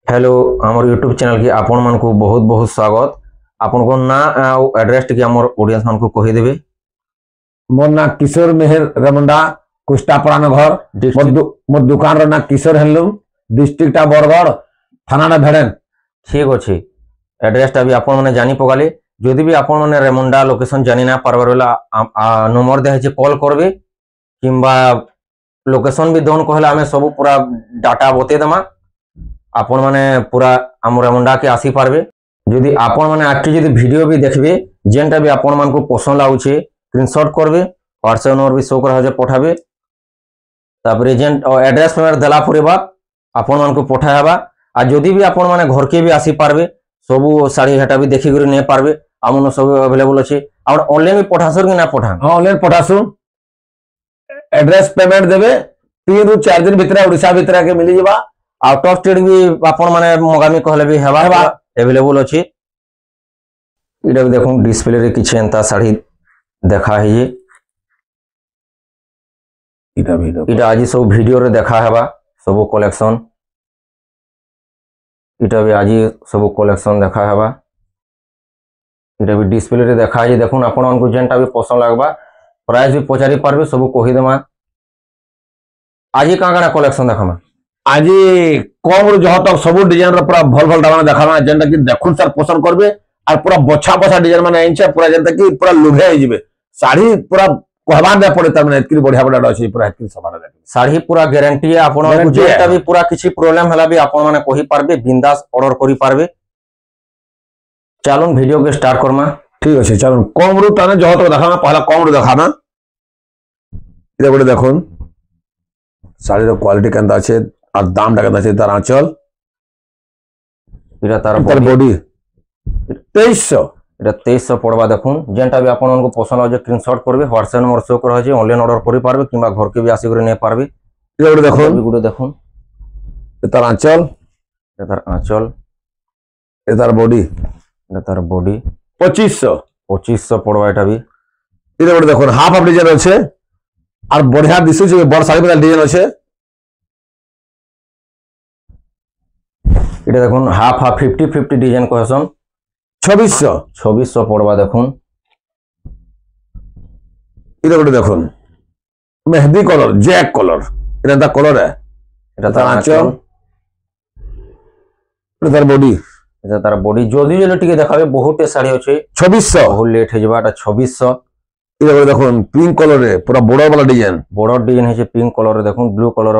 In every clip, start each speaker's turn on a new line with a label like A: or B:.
A: Hello आमर YouTube channel की आपण मान को बहुत बहुत स्वागत। आपण को ना एड्रेस टी आमर ऑडियंस मान को कहि देबे।
B: मोर ना किशोर मेहर रमंडा कुष्टापड़ा घर मोर दुकान रो ना किशोर हैंडलूम डिस्ट्रिक्ट बरगढ़ थाना भेड़ेन।
A: ठीक अच्छे एड्रेस टा भी आपण माने जानी पगाले। जदि भी आपण माने रेमुंडा लोकेशन जानी ना पारबार बेला नंबर दे है कॉल करबे किंबा लोकेशन भी दोन कहले आमे सब पूरा डाटा बते दमा आपण माने पूरा आम रेमुंडा के आसी पारबे। जदि आपण माने आखि जदि वीडियो भी देखबे जेनटा भी आपण मान को पसंद लाउछे स्क्रीनशॉट करबे व्हाट्सएप नंबर भी शो करा जे पठाबे तापर जेन एड्रेस पेमेंट देला परे बाद आपण मान को पठायाबा। आ जदि भी आपण माने घर के भी आसी पारबे सब साड़ी हेटा भी देखि करी नै पारबे आमन सब अवेलेबल अछि। और ऑनलाइन भी पठासर कि ना पठा?
B: हां ऑनलाइन पठासु। एड्रेस पेमेंट देबे 3 रु 4 दिन भीतर ओडिसा भीतर के मिली जबा।
A: आउट ऑफ स्टेट भी आपण माने मगामी कहले भी हेबा अवेलेबल अछि। इडा भी देखो डिस्प्ले रे किछ एंता साड़ी देखा है। ये इटा आज सब वीडियो रे देखा हेबा सब कलेक्शन। इटा भी आज सब कलेक्शन देखा हेबा। इटा भी डिस्प्ले रे देखा है। देखुन आपण मानकु जेनटा भी पसंद लागबा प्राइस भी पचारि पारबे सब कहि देमा। आज काना कलेक्शन देखामा
B: आज कम रु जह तक सब डिजाइन रो पूरा भल भल दाना देखामा जेनटा कि देखुन सर पसंद करबे और पूरा बछा बछा डिजाइन माने आइछे पूरा जेनटा कि पूरा लुभे हो जिवे। साड़ी पूरा कहबा दे पड़े त माने इतनी बढ़िया बढ़िया अछि पूरा इतनी समान दे
A: साड़ी पूरा गारंटी है। आपण मानकु जेटा भी पूरा किछि प्रॉब्लम हला भी आपण माने कहि पारबे बिंदास ऑर्डर करि पारबे। चलो वीडियो के स्टार्ट करमा।
B: ठीक अछि चलो कम रु ताने जह तक देखामा पहला कम रु देखामा। इदे गोटे देखुन साड़ी रो क्वालिटी केंदा अछि और दाम टा केंदा अछि तार आंचल
A: इरा तार
B: बॉडी 2300
A: इरा 2300 पड़वा। देखुन जेनटा भी आपण को पसंद हो जे स्क्रीनशॉट करबे व्हाट्सएप नंबर शो कर जे ऑनलाइन ऑर्डर करि पारबे किंबा घर के भी आसी करे नै पारबे।
B: इरा गोटे देखुन
A: गुडे देखुन
B: तार आंचल तार बॉडी
A: 2500 पड़वा। एटा भी
B: इरा गोटे देखुन हाफ हाफ डिजाइन अछि और बढ़िया दिसु जे बड़ साड़ी वाला डिजाइन अछि।
A: इटा देखुन हाफ हाफ 50-50 डिजाइन कहसन
B: 2600
A: पड़वा। देखुन
B: इरा गोटे देखुन मेहंदी कलर जैक कलर इरा ता कलर है।
A: इटा तार आंचल
B: इरा तार बॉडी
A: इटा तार बॉडी जल्दी जल्दी टिके देखाबे बहुत साड़ी अछि
B: 2600
A: बहुत लेट हे जबाटा 2600।
B: इरा गोटे देखुन पिंक कलर रे पूरा बॉर्डर वाला डिजाइन
A: हे जे पिंक कलर रे। देखुन ब्लू कलर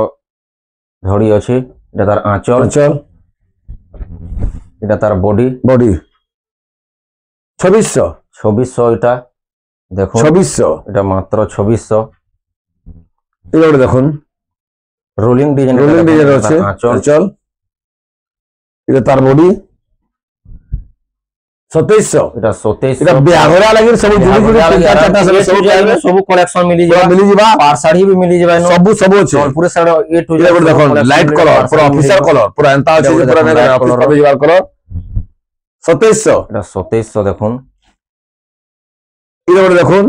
A: धड़ी अछि। इटा तार आंचल इटा तार बॉडी 2600 इटा देखो
B: 2600
A: इटा मात्र 2600।
B: इरा गोटे देखुन
A: रोलिंग डिजाइन
B: अछि आंचल इटा तार बॉडी 2700
A: इटा 2700
B: इटा बियाघरा लागि सब जुड़ी जुड़ी
A: सब कलेक्शन मिली जिबा पार साड़ी भी मिली जिबा
B: सब अछि
A: पूरे साड़ी ए टू
B: जेड देखो लाइट कलर पूरा ऑफिशियल कलर पूरा एंता अछि पूरा नै ऑफिस पे जिबार कलर 2700
A: इटा 2700। देखुन
B: इधर गोटे देखुन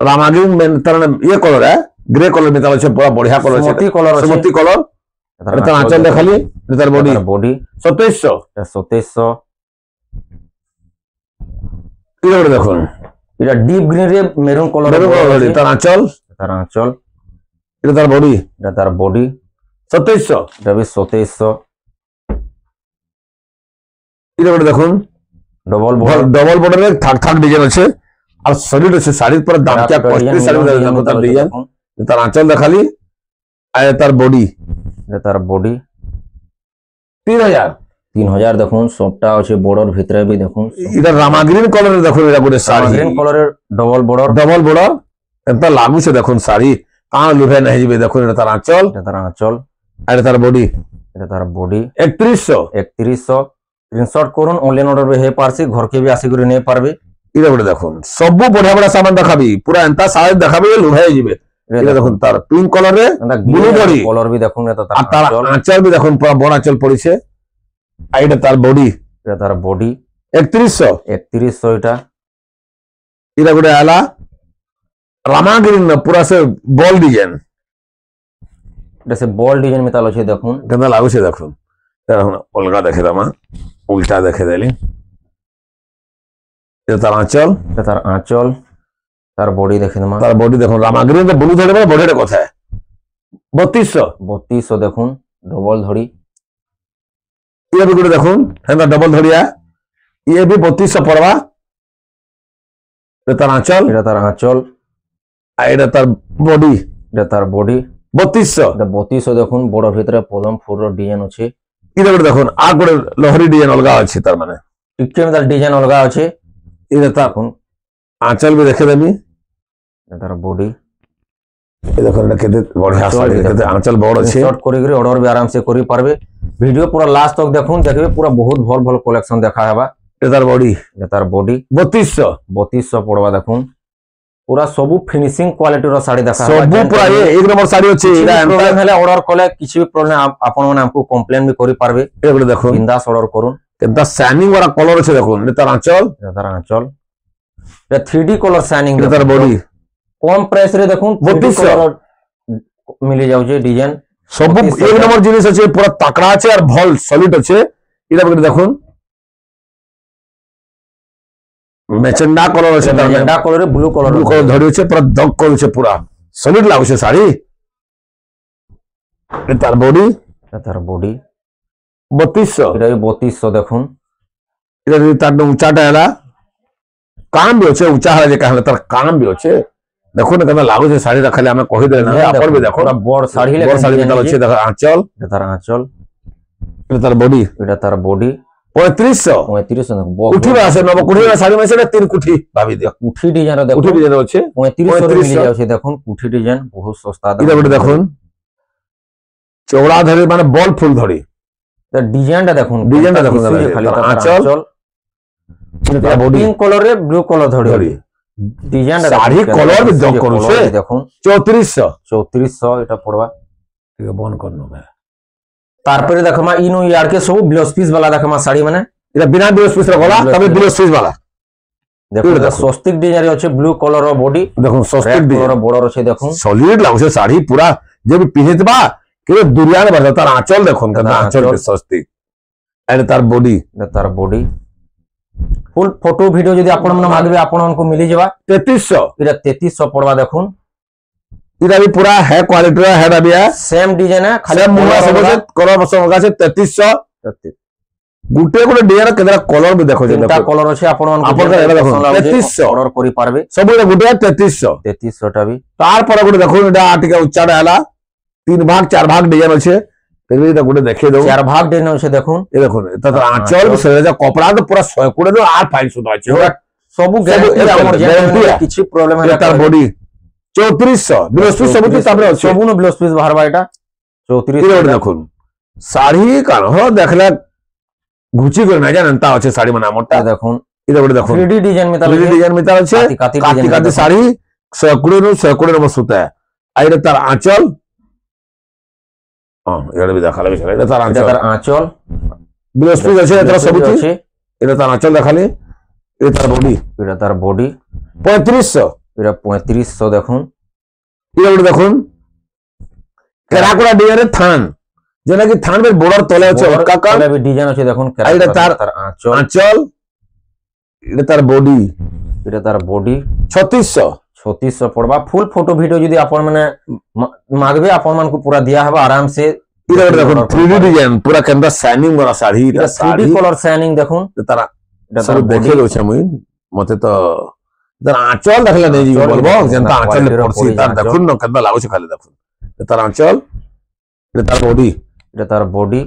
B: रामाग्रीन में तरह ये कलर है ग्रे कलर में ताले पूरा बढ़िया कलर
A: सुमती कलर
B: इधर आंचल देखली इधर बॉडी 2700 इधर गोटे देखुन
A: इटा डीप ग्रीन रे मेरून कलर
B: इधर आंचल इधर बॉडी 2700
A: इटा भी 2700।
B: इधर गोटे देखुन डबल बॉर्डर में थक थक डिजाइन अच्छे और सॉलिड अच्छे साड़ी पर दाम क्या कॉस्टली साड़ी तार डिजाइन तार आंचल देखाली आय तार बॉडी
A: 3000 देखुन सबटा अछि बॉर्डर भितरे भी देखुन।
B: इधर रामाग्रीन कलर देखुन इधर गोटे sari
A: green colour double border
B: एंता लागू से देखुन साड़ी कान लुभे नहीं जिबे। देखुन तार आंचल आय तार बॉडी 3100 स्क्रीनशॉट करून ऑनलाइन ऑर्डर भी हे पारसी घर के भी आसी करी नै पारबे। इधर गोटे देखुन सब बढ़िया बढ़िया सामान देखाबी पूरा एंता साड़ी देखाबी लुभाई जिबे। इधर देखुन तार पिंक कलर रे ब्लू बॉडी
A: कलर भी देखुन एता
B: तार आंचल भी देखुन पूरा बड़ आंचल पड़ी छे। आइडा तार बॉडी 3100
A: इटा
B: इधर गोटे आला रामाग्रीन पूरा से बॉल डिजाइन
A: जैसे बॉल डिजाइन में तालो छे देखुन
B: गंदा लागू छे। देखुन अलगा देखे दमा उल्टा देखे देली तार आंचल
A: এটা তার আঁচল তার বডি দেখে দেমা
B: तार बॉडी देखो रामाग्री में ब्लू धड़े बॉडी रे कथा है 3200
A: 3200 দেখুন ডবল ধড়ি
B: ये भी गुड़े देखो है डबल धड़िया ये भी 3200 पड़वा तार आंचल
A: এটা তার আঁচল
B: এটা তার বডি
A: এটা তার বডি
B: 3200
A: এটা 3200 দেখুন বড় ভিতরে পদম ফুলর ডিজাইন আছে
B: এটা গুড়ে দেখুন আর গুড়ে লহরি ডিজাইন অলগা আছে তার মানে
A: টিকে তার ডিজাইন অলগা আছে
B: এটা তার
A: দেখুন
B: आंचल भी देखे देमी
A: এটা তার বডি
B: ये देखो এটা কেতে বড়িয়া শাড়ি কেতে आंचल বড় আছে
A: শর্ট করে করে অর্ডার भी आराम से করি পারবে ভিডিও পুরো লাস্ট তক দেখুন দেখবে পুরো বহুত ভাল ভাল কালেকশন দেখা হেবা
B: এটা তার বডি
A: এটা তার বডি
B: 3200
A: 3200 পড়বা দেখুন পুরা সবু ফিনিশিং কোয়ালিটির শাড়ি দেখা
B: सब पूरा ये एक नंबर साड़ी আছে এটা
A: প্রবলেম হলে অর্ডার করলে কিছু भी প্রবলেম আপন মানে আমকো কমপ্লেন भी করি পারবে
B: এগুলো দেখুন
A: বিন্দাস অর্ডার করুন
B: কেতে শাইনিং ওরা কালার আছে দেখুন এটা তার आंचल
A: এটা তার আঁচল এটা 3D কলর শাইনিং
B: এটা তার বডি
A: কম প্রাইস রে দেখুন
B: 3200
A: মিলে যাচ্ছে ডিজাইন
B: सब एक नंबर জিনিস আছে পুরো তাকড়া আছে আর ভাল সলিড আছে এটা দেখুন মেচেন্ডা কলর আছে তার
A: ম্যাজেন্ডা কলরে ব্লু কলর
B: ব্লু কলর ধরি আছে পুরো দগ করছে পুরা সলিড লাগছে শাড়ি এটা তার বডি
A: এটা তার বডি
B: 3200
A: এটা 3200 দেখুন
B: এটা যদি তার উঁচাটা এলা কাম भी আছে উঁচা হলে যে কাহলে তার কাম भी আছে দেখুন কেন লাগুছে শাড়ি রাখলে আমি কই দেন না আপর भी দেখো
A: পুরা বড় শাড়ি
B: বড় শাড়ি মিটাল আছে দেখো आंचल
A: এটা তার আঁচল
B: এটা তার বডি
A: এটা তার বডি
B: 3500
A: 3500
B: কুঠি আছে নব কুঠি শাড়ি মাসে তিন কুঠি ভাবি দিও
A: কুঠি ডিজাইন দেখুন
B: কুঠি ডিজাইন আছে
A: 3500 মিলে যাচ্ছে দেখুন কুঠি ডিজাইন বহুত সস্তা
B: এটা বড় দেখুন চওড়া ধরে মানে বল ফুল ধরি
A: এটা ডিজাইনটা দেখুন
B: ডিজাইনটা দেখুন
A: খালি তার
B: আঁচল
A: এটা বডি পিঙ্ক কলরে ব্লু কলর ধরি ডিজাইনটা
B: শাড়ি কলর भी দগ করছে
A: দেখুন
B: 3400
A: এটা পড়বা
B: ঠিক বন করনো ভাই
A: তারপরে দেখো মা ইনো ইয়ার কে সব ব্লাউজ পিস वाला দেখো মা শাড়ি মানে
B: এটা বিনা ব্লাউজ পিস গলা তবে ব্লাউজ পিস वाला
A: দেখো এটা সস্তিক ডিজাইন আছে ব্লু কলর বডি
B: দেখুন সস্তিক
A: কলর বর্ডার আছে দেখুন
B: সলিড লাগছে শাড়ি পুরা যে পিনেতবা কেবে দুরিয়া নে বাজা তার আঁচল দেখুন কেন আঁচল কে সস্তিক এটা তার বডি
A: এটা তার বডি ফুল ফটো ভিডিও যদি আপন মনে মাগবে আপন মনকো মিলি যাবা
B: 3300
A: এটা 3300 পড়বা দেখুন
B: এটা भी पूरा है क्वालिटी है डाबिया
A: सेम डिजाइन है
B: खाली मुंगा सब कलर बस होगा से 3300 गुटे गुटे डिजाइन केदरा कलर भी देखो
A: তিনটা কলর আছে আপন
B: আপন এটা দেখুন 3300
A: অর্ডার করি পারবে
B: सब गुटे 3300
A: 3300 টা भी
B: তারপর গুটে দেখুন এটা আটিকা উচ্চাটা এলা তিন ভাগ চার ভাগ ডিজাইন আছে তেমনি এটা গুটে দেখে দাও
A: চার ভাগ ডিজাইন আছে দেখুন
B: এই দেখুন এটা তো আঁচল সেটা যা কপড়া তো পুরো 100 করে দাও আর ফাইন সুতো আছে
A: সবু গ্যারান্টি আমার
B: গ্যারান্টি
A: কিছু প্রবলেম
B: এটা তার বডি 3400 ব্লাউজ পিস সব কিছু তারপরে আছে
A: সবুনো ব্লাউজ পিস বাহারবা এটা 3400
B: দেখুন শাড়ি কান হ দেখলে ঘুচি করে না জানেন তা আছে শাড়ি মানে আমরটা
A: দেখুন
B: এটা বড় দেখুন
A: 3D ডিজাইন মিতাল
B: 3D ডিজাইন মিতাল আছে
A: কাতি
B: কাতি শাড়ি 100 নম্বর সুতা আর এটা তার আঁচল এটা भी দেখালে এটা তার আঁচল
A: তার আঁচল
B: ব্লাউজ পিস আছে এটা সব কিছু এটা তার আঁচল দেখালে এটা তার বডি 3500
A: এটা 3500 দেখুন
B: এটা দেখুন কেরাকুড়া ডিজাইনের থান যেটা কি থানের বর্ডার তলে আছে কাকা
A: তলে ডিজাইন আছে দেখুন
B: এটা তার আঁচল এটা তার বডি 3600
A: পড়বা ফুল ফটো ভিডিও যদি আপন মানে মাগবে আপন মানকু পুরা দিয়া হবে আরাম সে
B: এটা দেখুন 3D ডিজাইন পুরা কেন্দ্র শাইনিং वाला শাড়ি
A: এটা 3D কলর শাইনিং দেখুন
B: তারা এটা সব দেখে লছে মুই মতে তো তার আঁচল দেখলে নেই জি বলবো যেনটা আঁচল পড়ছি তার দেখুন না কেন্দ্র লাগছে খালি দেখুন তার আঁচল এটা তার বডি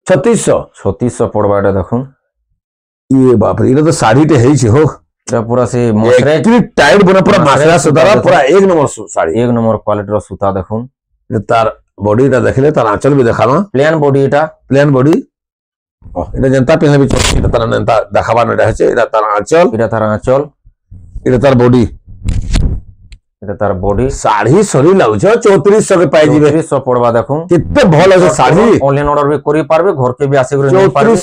B: 3600
A: পড়বা এটা দেখুন
B: ইয়ে বাপ রে এটা তো শাড়িতে হেইছে হো
A: এটা পুরা সে মসরে
B: টাইট বনা পুরা মাসরা সুতারা পুরা এক নম্বর শাড়ি
A: এক নম্বর কোয়ালিটির সুতা দেখুন
B: এটা তার বডিটা দেখলে তার আঁচল भी দেখানো
A: প্লেন বডি এটা
B: প্লেন বডি এটা জনতা পেনবি চলছে এটা তার নেতা দেখাবার এটা আছে এটা তার আঁচল
A: এটা তার
B: বডি শাড়ি সরি লাগুছে 3400 কে পাই দিবে
A: 3400 পড়বা দেখুন
B: কিতে ভালো আছে শাড়ি
A: অনলাইন অর্ডার भी করি পারবে ঘরকে भी আসে করে নিতে পারবে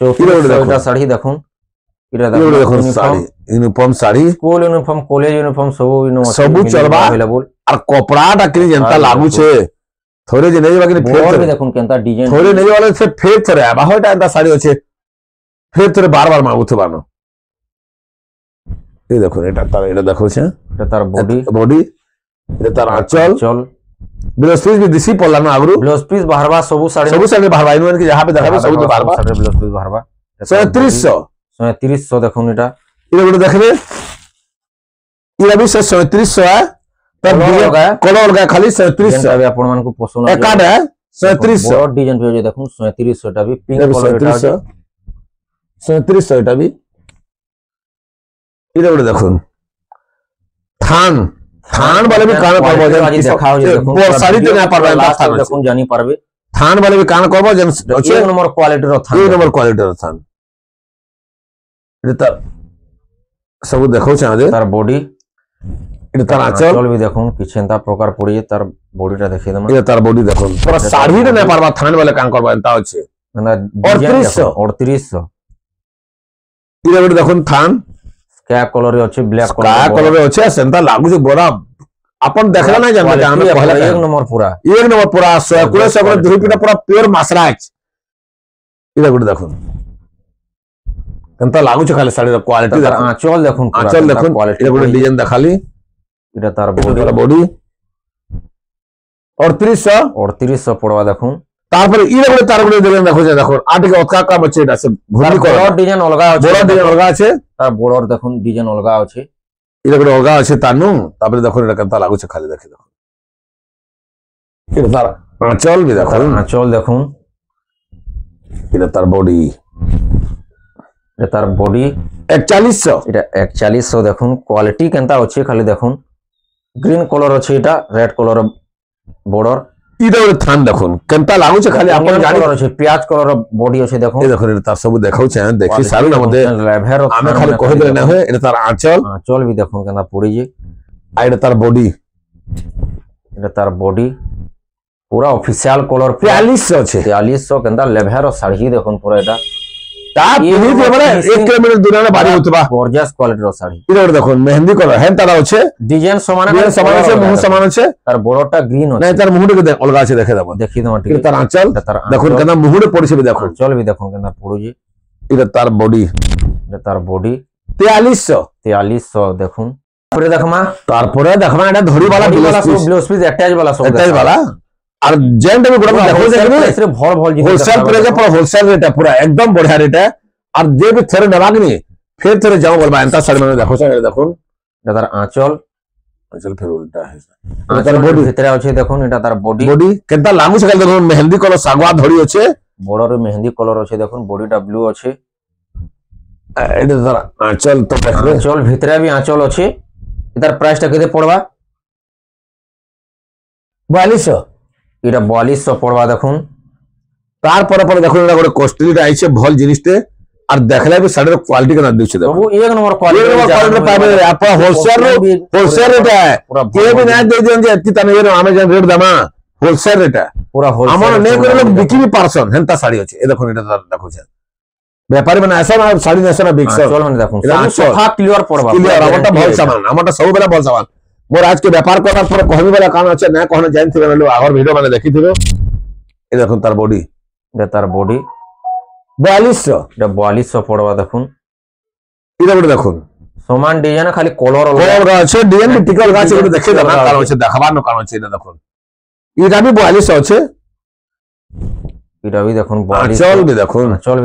A: 3400 এটা শাড়ি দেখুন এটা
B: দেখুন sari uniform sari
A: school uniform college uniform সব
B: চলবা अवेलेबल আর কপড়াটা কি জনতা লাগুছে थोड़े जे नहीं बाकी
A: बोर्डर
B: फिर
A: भी देखुन केनता डिजाइन
B: थोड़े नहीं वाले से फिर थोड़े आबा होटा एंता साड़ी अच्छे फिर थोड़े बार बार मागुथे बानो ये देखो এটা দেখো छे
A: এটা তার
B: बॉडी এটা তার আঁচল
A: চল
B: ব্লাউজ পিস भी दिसी पड़ला ना आगरू
A: ब्लाउज पीस बाहरवा सब
B: साड़ी बाहरवा इनवन के जहां पे देखाबे सब बाहरवा
A: ब्लाउज पीस बाहरवा
B: 3700
A: দেখুন এটা
B: এটা গুলো দেখবে এটা भी 3700 है तब कलर लगा खाली 3700
A: अभी आपण मान को पसंद
B: एक कार्ड है 3700
A: बॉर्डर डिजाइन पे देखुन 3700 टा भी पिंक कलर এটা
B: 3700 এটা भी এটা গুলো দেখুন থান थान वाले भी कान करबो जन
A: देखाओ जे देखुन
B: साड़ी तो ना पारबे
A: लास्ट देखुन जानी पारबे
B: थान वाले भी कान करबो जन
A: एक नंबर क्वालिटी रो थान
B: एक नंबर क्वालिटी रो थान এটা सब देखो छ आजे
A: तार बॉडी
B: এটা তার আঁচল
A: भी देखुन किछेंता प्रकार पड़ी तार बॉडीटा देखि दम
B: এটা তার বডি দেখুন পুরো শাড়ি রে না পারবা থান वाले কান করবা এন্তা আছে 3800 এটা বডি দেখুন থান
A: क्या कलर আছে ব্ল্যাক
B: कलर আছে সেন্তা লাগু যে বড় আপন দেখলা না জানবে আমি পহলা
A: एक नंबर पूरा
B: 1 ধুপিটা পুরো পিওর মাসরাজ এটা গুলো দেখুন কেনতা লাগু খালি শাড়ির কোয়ালিটি দেখুন আঁচল দেখুন এটা গুলো ডিজাইন দেখালি
A: এটা তার
B: বডি 3800
A: পড়বা দেখুন
B: তারপরে ইরে গুলো তার গুলো দেখেন দেখো যে দেখো আটিকে অতকা কাম আছে এটা আছে ঘুরি করে
A: বড় ডিজাইন অলগা আছে
B: বড় ডিজাইন অলগা আছে
A: তার বড়র দেখুন ডিজাইন অলগা আছে
B: ইরে গুলো অলগা আছে তানু তারপরে দেখুন এটা কেনতা লাগুছে খালি দেখি দেখুন এটা তার আঁচল भी দেখুন
A: আঁচল দেখুন
B: এটা তার বডি
A: এটা তার বডি
B: 4100
A: এটা 4100 দেখুন কোয়ালিটি কেনতা আছে খালি দেখুন গ্রিন কলর আছে এটা রেড কলর বর্ডর
B: এটা ওর থান দেখুন কেনতা লাগুছে খালি আপন জানি
A: আছে পিয়াজ কলর বডি আছে দেখুন
B: এই দেখুন এটা তার সব দেখাউছে দেখি সারু না মধ্যে আমি খালি কই দিলে না হয় এটা তার আঁচল
A: भी দেখুন কেনতা পড়ি যে
B: আর এটা তার বডি
A: पूरा ऑफिशियल कलर
B: 4200 আছে
A: 4200 কেনতা লেভের শাড়ি দেখুন পুরো এটা
B: তা পিনি দে মানে 1 কিলোমিটার দূরে বাড়ি হতবা
A: গর্জিয়াস কোয়ালিটির শাড়ি
B: এটা দেখুন মেহেন্দি কলর হেন তারা আছে
A: ডিজাইন সমান
B: আছে মুহ সমান আছে
A: তার বড়টা গ্রিন আছে
B: না তার মুহূর্তে দেখ অলগা আছে দেখে দাও
A: দেখি দাও ঠিক
B: এটা তার আঁচল দেখুন কেন মুহূর্তে পড়ছে দেখুন
A: আঁচল भी দেখুন কেনতা পড়ুজি
B: এটা তার বডি
A: 4300 দেখুন
B: তারপরে দেখমা এটা ধরি वाला
A: ব্লাউজ পিস অ্যাটাচ वाला
B: আর জেন্ট भी गुड़ा देखो
A: से भर जिनिस
B: होलसेल प्राइस है पूरा होलसेल रेट है पूरा एकदम बढ़िया रेट है और जे भी थोड़े नवागनी फिर थोड़े जाओ बोलबा एंता साड़ी में देखो से देखो
A: এটা তার আঁচল
B: फिर उल्टा है
A: তার বডি ভিতরে আছে দেখুন এটা তার
B: বডি কেনতা লাগু সকাল দেখুন মেহেন্দি কলর সাগওয়া ধরি আছে
A: বড়র মেহেন্দি কলর আছে দেখুন বডিটা ব্লু আছে
B: এটা তার আঁচল তো দেখবে
A: আঁচল ভিতরে भी আঁচল আছে এটার প্রাইসটা কেতে পড়বা
B: 4200
A: এটা 4200 পড়বা দেখুন
B: তারপরে পরে দেখুন এটা করে কস্টলিটা আইছে ভাল জিনিসতে আর দেখলে भी শাড়ির কোয়ালিটি কেন দিচ্ছে দেখো
A: वो एक नंबर क्वालिटी
B: पाবে আপা হোলসেল রেট है কেউ भी না দেই দেন যে এতি তানে আমি যেন রেট দামা হোলসেল রেট
A: पूरा होलसेल
B: আমার নে করে বিক্রি পারছন হেনতা শাড়ি আছে এ দেখুন এটা দেখুছেন ব্যাপারী মানে আসা না শাড়ি নেছে না বিক্স
A: চল মানে দেখুন সফা ক্লিয়ার পড়বা
B: ক্লিয়ার আমারটা ভাল সামান আমারটা সব বেলা ভাল সামান মোর আজকে ব্যাপার করার পরে কহমি বেলা কাম আছে না কোন জানথিবে না আগর ভিডিও মানে দেখিথিবে এ দেখুন তার বডি
A: এটা তার বডি
B: 4200
A: এটা 4200 পড়বা দেখুন
B: এটা বড় দেখুন
A: সমান ডিজাইন খালি কলর
B: অলগা আছে ডিজাইন বি টিকল গাছে এটা দেখে দাও না কারণ আছে দেখাবার না কারণ আছে এটা দেখুন এটা भी 4200 আছে
A: এটা भी দেখুন
B: আঁচল भी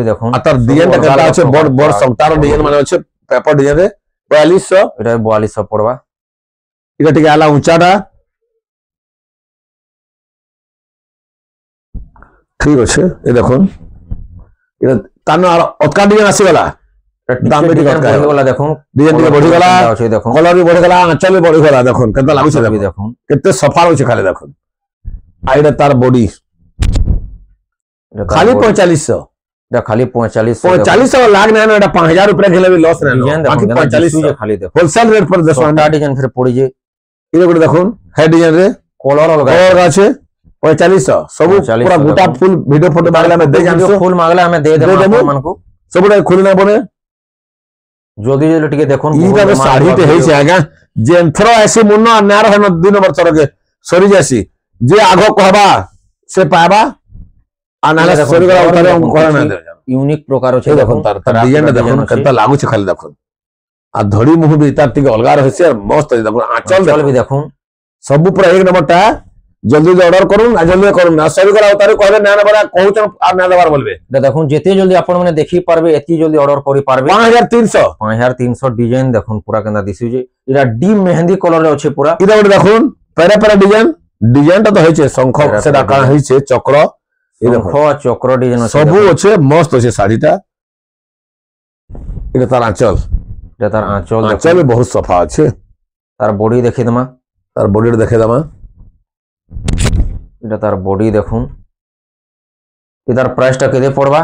B: দেখুন আর তার ডিজাইনটা কেমন আছে বড় বড় সবটার ডিজাইন মানে আছে পেপার ডিজাইনে 4200
A: এটা 4200 পড়বা
B: এটা ঠিক আলা উঁচাটা ঠিক আছে এই দেখুন এটা তানো আর অতকা ডিজাইন আসি গলা দাম বেটি কত
A: বড় গলা দেখুন
B: ডিজাইন টিকে বড়ি গলা
A: আছে দেখুন
B: কলর भी বড় গলা আঁচল भी বড় গলা দেখুন কেমন লাগুছে
A: দেখুন
B: কেতে সফা হচ্ছে খালি দেখুন আর এটা তার বডি খালি 4500
A: এটা খালি 4500
B: লাগ না এটা 5000 रुपए খেলে भी लॉस না
A: বাকি 4500 খালি দেখুন
B: হোলসেল রেট पर 10
A: ডিজাইন ফির পড়ি যে
B: এটা করে দেখুন হেড ডিজাইন রে
A: কলর অলগা
B: আছে 4500 सब पूरा गोटा फुल वीडियो फोटो मांगला में दे जानছো
A: फुल मांगला हमें दे देबो आपन को
B: सबटा खुलना बने
A: যদি যদি টিকে দেখুন
B: এইটা শাড়িতে হইছে আগা যে এন্থ্র আসি মুন্ন নার হন দুই নম্বর তরকে সরি যাসি যে আগ কহবা से पाएबा आ नाले
A: देखो,
B: सरी गला
A: और
B: उतारे हम
A: देखो,
B: कहना
A: कुछ
B: ना दे
A: यूनिक प्रकार
B: ए
A: अछि
B: देखो तार तार डिजाइन देखो केनता लागु छे खाली देखो आ धड़ी मुह भी तार टिके अलगा रहे से मस्त है देखो आंचल
A: चल
B: देखो
A: भी देखूं
B: सब पूरा एक नंबर टा जल्दी ऑर्डर करूं आ जल्दी करूं ना सरी गला उतारे कहले ना ना बड़ा कहू आ ना देबार बोलबे
A: এটা দেখুন যেতে জলদি আপন মানে দেখি পারবে এতি জলদি অর্ডার করি পারবে
B: 5300
A: 5300 ডিজাইন দেখুন পুরা কেনতা দিছি যে এটা ডিপ মেহেন্দি কলর রে আছে পুরা
B: इधर गोटे देखो पेरा पेरा डिजाइन टा तो होइछे शंख
A: पेरा
B: सेटा
A: पेरा
B: का
A: डिजाइन।
B: होइछे चक्र ए
A: শঙ্খ
B: देखो
A: আর চক্র ডিজাইন আছে
B: सबू अच्छे मस्त अच्छे शाड़ीटा এটা তার আঁচল
A: এটা তার আঁচল
B: আঁচল बहुत सफा अच्छे
A: তার বডি দেখি দমা
B: তার বডিটা দেখে দামা
A: এটা তার বডি দেখুন এটার প্রাইসটা কেদে পড়বা